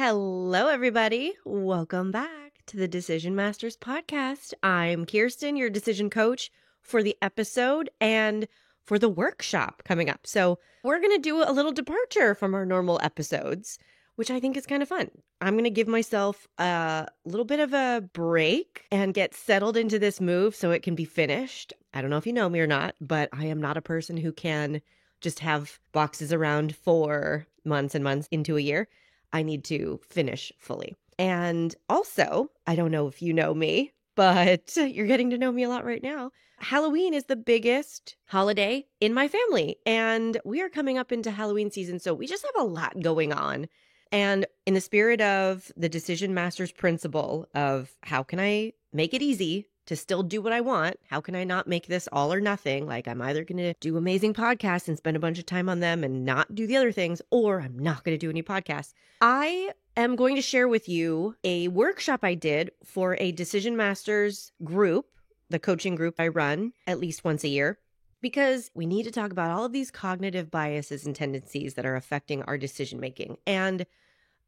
Hello, everybody. Welcome back to the Decision Masters podcast. I'm Kirsten, your decision coach for the episode and for the workshop coming up. So, we're going to do a little departure from our normal episodes, which I think is kind of fun. I'm going to give myself a little bit of a break and get settled into this move so it can be finished. I don't know if you know me or not, but I am not a person who can just have boxes around for months and months into a year. I need to finish fully. And also, I don't know if you know me, but you're getting to know me a lot right now. Halloween is the biggest holiday in my family, and we are coming up into Halloween season, so we just have a lot going on. And in the spirit of the Decision Masters principle of how can I make it easy to still do what I want? How can I not make this all or nothing? Like I'm either going to do amazing podcasts and spend a bunch of time on them and not do the other things, or I'm not going to do any podcasts. I am going to share with you a workshop I did for a Decision Masters group, the coaching group I run at least once a year, because we need to talk about all of these cognitive biases and tendencies that are affecting our decision making. And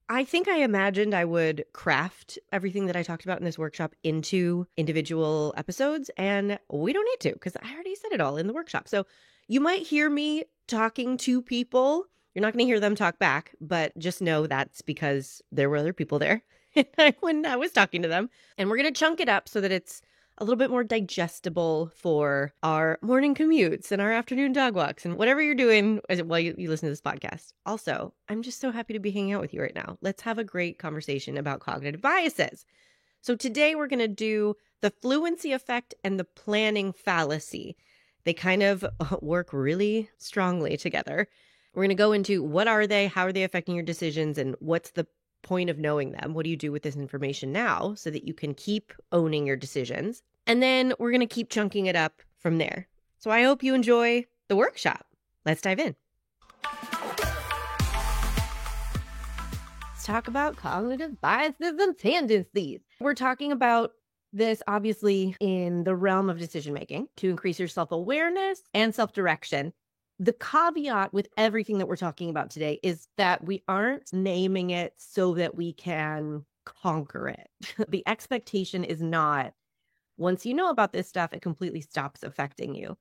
I think I imagined I would craft everything that I talked about in this workshop into individual episodes, and we don't need to because I already said it all in the workshop. So you might hear me talking to people. You're not going to hear them talk back, but just know that's because there were other people there when I was talking to them. And we're going to chunk it up so that it's a little bit more digestible for our morning commutes and our afternoon dog walks and whatever you're doing while you listen to this podcast. Also, I'm just so happy to be hanging out with you right now. Let's have a great conversation about cognitive biases. So today we're going to do the fluency effect and the planning fallacy. They kind of work really strongly together. We're going to go into what are they, how are they affecting your decisions, and what's the point of knowing them? What do you do with this information now so that you can keep owning your decisions? And then we're going to keep chunking it up from there. So I hope you enjoy the workshop. Let's dive in. Let's talk about cognitive biases and tendencies. We're talking about this obviously in the realm of decision making to increase your self-awareness and self-direction. The caveat with everything that we're talking about today is that we aren't naming it so that we can conquer it. The expectation is not, once you know about this stuff, it completely stops affecting you.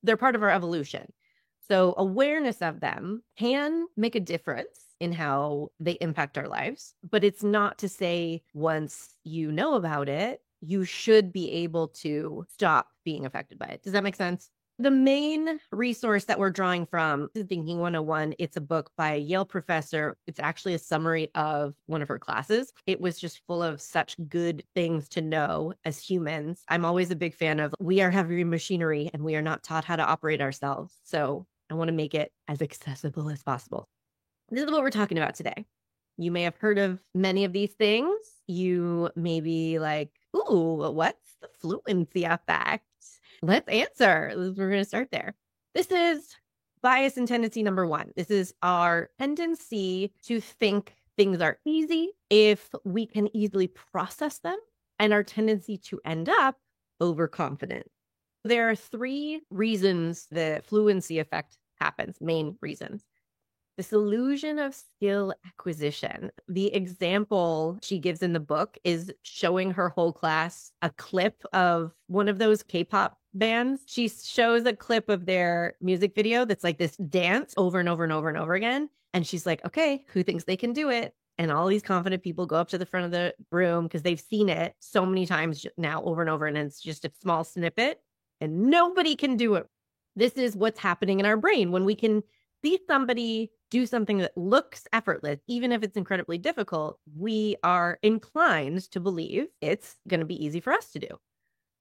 They're part of our evolution. So awareness of them can make a difference in how they impact our lives. But it's not to say once you know about it, you should be able to stop being affected by it. Does that make sense? The main resource that we're drawing from is Thinking 101. It's a book by a Yale professor. It's actually a summary of one of her classes. It was just full of such good things to know as humans. I'm always a big fan of we are heavy machinery and we are not taught how to operate ourselves. So I want to make it as accessible as possible. This is what we're talking about today. You may have heard of many of these things. You may be like, ooh, what's the fluency effect? Let's answer. We're going to start there. This is bias and tendency number one. This is our tendency to think things are easy if we can easily process them, and our tendency to end up overconfident. There are three reasons the fluency effect happens, main reasons. This illusion of skill acquisition. The example she gives in the book is showing her whole class a clip of one of those K-pop bands. She shows a clip of their music video that's like this dance over and over and over and over again. And she's like, okay, who thinks they can do it? And all these confident people go up to the front of the room because they've seen it so many times now over and over. And it's just a small snippet and nobody can do it. This is what's happening in our brain when we can see somebody do something that looks effortless, even if it's incredibly difficult, we are inclined to believe it's going to be easy for us to do.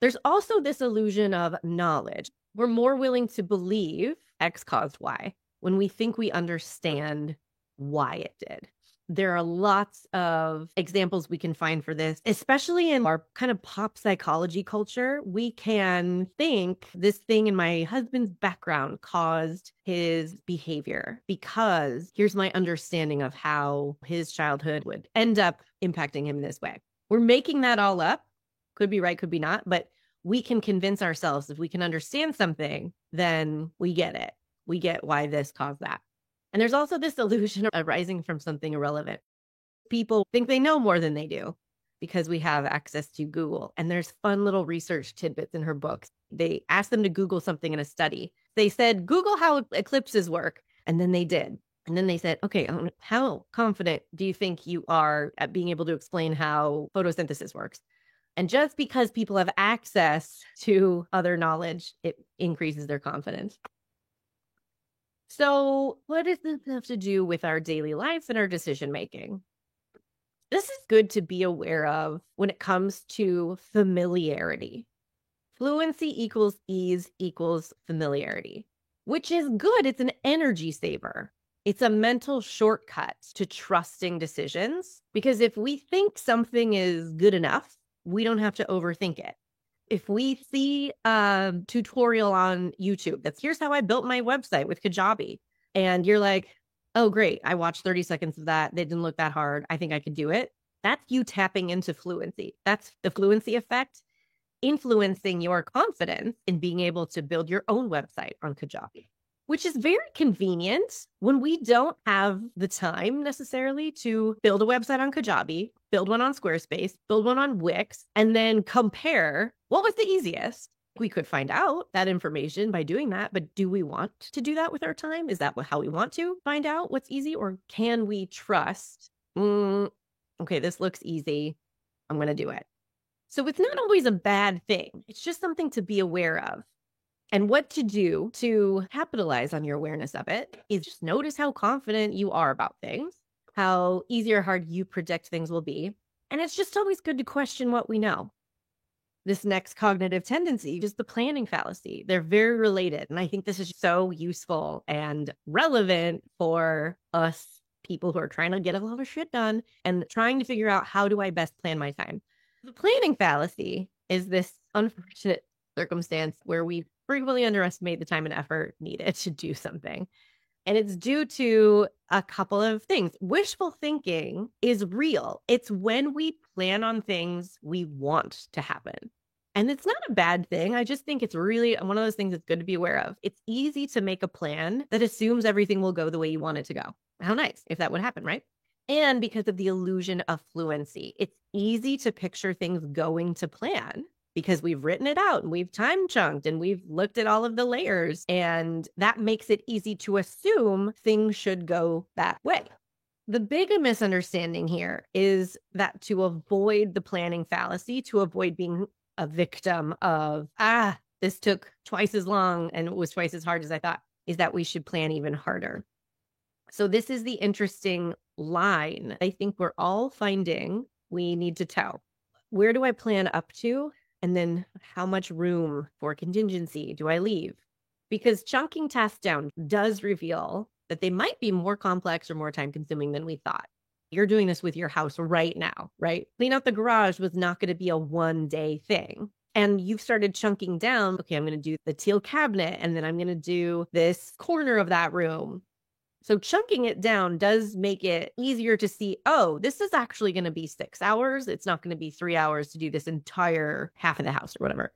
There's also this illusion of knowledge. We're more willing to believe X caused Y when we think we understand why it did. There are lots of examples we can find for this, especially in our kind of pop psychology culture. We can think this thing in my husband's background caused his behavior because here's my understanding of how his childhood would end up impacting him in this way. We're making that all up. Could be right, could be not, but we can convince ourselves if we can understand something, then we get it. We get why this caused that. And there's also this illusion arising from something irrelevant. People think they know more than they do because we have access to Google. And there's fun little research tidbits in her books. They asked them to Google something in a study. They said, Google how eclipses work. And then they did. And then they said, okay, how confident do you think you are at being able to explain how photosynthesis works? And just because people have access to other knowledge, it increases their confidence. So what does this have to do with our daily life and our decision making? This is good to be aware of when it comes to familiarity. Fluency equals ease equals familiarity, which is good. It's an energy saver. It's a mental shortcut to trusting decisions, because if we think something is good enough, we don't have to overthink it. If we see a tutorial on YouTube that's here's how I built my website with Kajabi, and you're like, oh, great, I watched 30 seconds of that. They didn't look that hard. I think I could do it. That's you tapping into fluency. That's the fluency effect influencing your confidence in being able to build your own website on Kajabi, which is very convenient when we don't have the time necessarily to build a website on Kajabi, build one on Squarespace, build one on Wix, and then compare what was the easiest. We could find out that information by doing that, but do we want to do that with our time? Is that how we want to find out what's easy? Or can we trust, okay, this looks easy, I'm going to do it. So it's not always a bad thing. It's just something to be aware of. And what to do to capitalize on your awareness of it is just notice how confident you are about things, how easy or hard you predict things will be. And it's just always good to question what we know. This next cognitive tendency is the planning fallacy. They're very related. And I think this is so useful and relevant for us people who are trying to get a lot of shit done and trying to figure out, how do I best plan my time? The planning fallacy is this unfortunate circumstance where we frequently underestimate the time and effort needed to do something. And it's due to a couple of things. Wishful thinking is real. It's when we plan on things we want to happen. And it's not a bad thing. I just think it's really one of those things that's good to be aware of. It's easy to make a plan that assumes everything will go the way you want it to go. How nice if that would happen, right? And because of the illusion of fluency, it's easy to picture things going to plan because we've written it out and we've time chunked and we've looked at all of the layers. And that makes it easy to assume things should go that way. The big misunderstanding here is that to avoid the planning fallacy, to avoid being a victim of, this took twice as long and it was twice as hard as I thought, is that we should plan even harder. So this is the interesting line I think we're all finding we need to toe. Where do I plan up to? And then how much room for contingency do I leave? Because chunking tasks down does reveal that they might be more complex or more time consuming than we thought. You're doing this with your house right now, right? Clean out the garage was not going to be a one-day thing. And you've started chunking down, okay, I'm going to do the teal cabinet, and then I'm going to do this corner of that room. So chunking it down does make it easier to see, oh, this is actually going to be 6 hours. It's not going to be 3 hours to do this entire half of the house or whatever.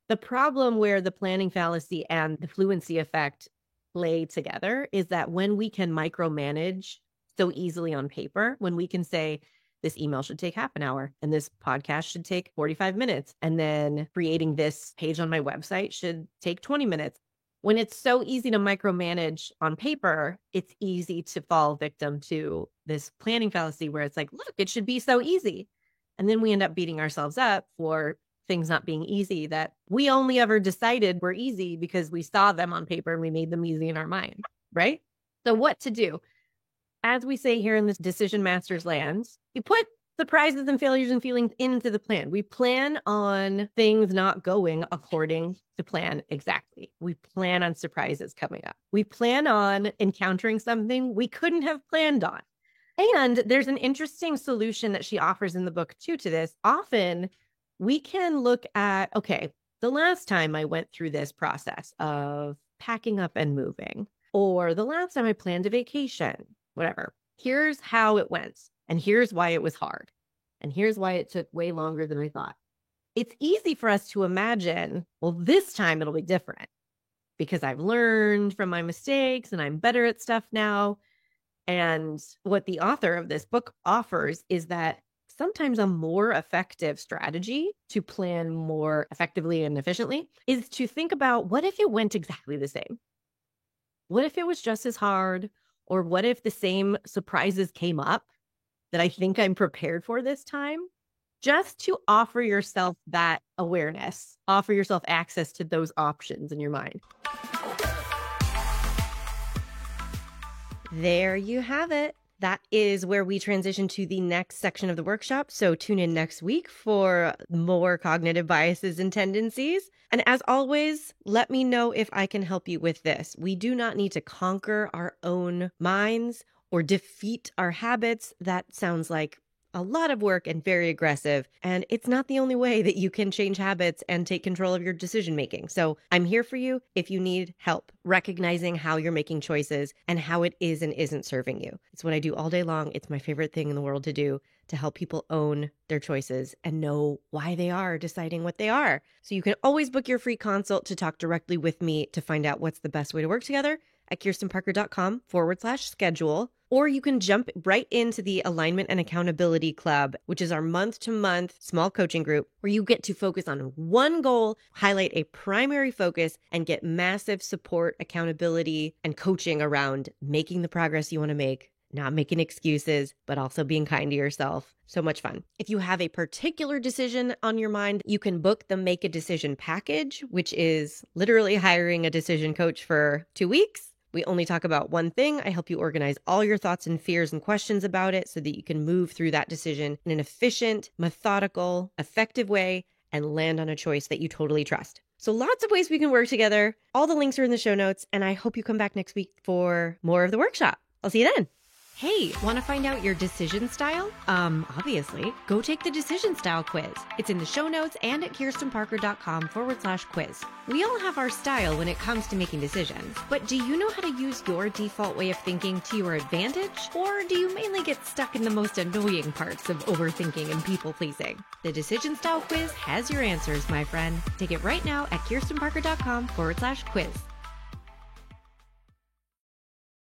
The problem where the planning fallacy and the fluency effect play together is that when we can micromanage so easily on paper, when we can say, this email should take half an hour and this podcast should take 45 minutes, and then creating this page on my website should take 20 minutes. When it's so easy to micromanage on paper, it's easy to fall victim to this planning fallacy where it's like, look, it should be so easy. And then we end up beating ourselves up for things not being easy that we only ever decided were easy because we saw them on paper and we made them easy in our mind, right? So what to do? As we say here in this Decision Masters land, you put surprises and failures and feelings into the plan. We plan on things not going according to plan exactly. We plan on surprises coming up. We plan on encountering something we couldn't have planned on. And there's an interesting solution that she offers in the book too to this. Often we can look at, okay, the last time I went through this process of packing up and moving, or the last time I planned a vacation, whatever, here's how it went. And here's why it was hard. And here's why it took way longer than I thought. It's easy for us to imagine, well, this time it'll be different because I've learned from my mistakes and I'm better at stuff now. And what the author of this book offers is that sometimes a more effective strategy to plan more effectively and efficiently is to think about, what if it went exactly the same? What if it was just as hard? Or what if the same surprises came up that I think I'm prepared for this time? Just to offer yourself that awareness, offer yourself access to those options in your mind. There you have it. That is where we transition to the next section of the workshop. So tune in next week for more cognitive biases and tendencies. And as always, let me know if I can help you with this. We do not need to conquer our own minds or defeat our habits. That sounds like a lot of work and very aggressive. And it's not the only way that you can change habits and take control of your decision making. So I'm here for you if you need help recognizing how you're making choices and how it is and isn't serving you. It's what I do all day long. It's my favorite thing in the world to do, to help people own their choices and know why they are deciding what they are. So you can always book your free consult to talk directly with me to find out what's the best way to work together at kirstenparker.com/schedule. Or you can jump right into the Alignment and Accountability Club, which is our month-to-month small coaching group where you get to focus on one goal, highlight a primary focus, and get massive support, accountability, and coaching around making the progress you want to make, not making excuses, but also being kind to yourself. So much fun. If you have a particular decision on your mind, you can book the Make a Decision package, which is literally hiring a decision coach for 2 weeks. We only talk about one thing. I help you organize all your thoughts and fears and questions about it so that you can move through that decision in an efficient, methodical, effective way and land on a choice that you totally trust. So lots of ways we can work together. All the links are in the show notes, and I hope you come back next week for more of the workshop. I'll see you then. Hey, want to find out your decision style? Obviously, go take the decision style quiz. It's in the show notes and at kirstenparker.com/quiz. We all have our style when it comes to making decisions, but do you know how to use your default way of thinking to your advantage? Or do you mainly get stuck in the most annoying parts of overthinking and people pleasing? The decision style quiz has your answers, my friend. Take it right now at kirstenparker.com/quiz.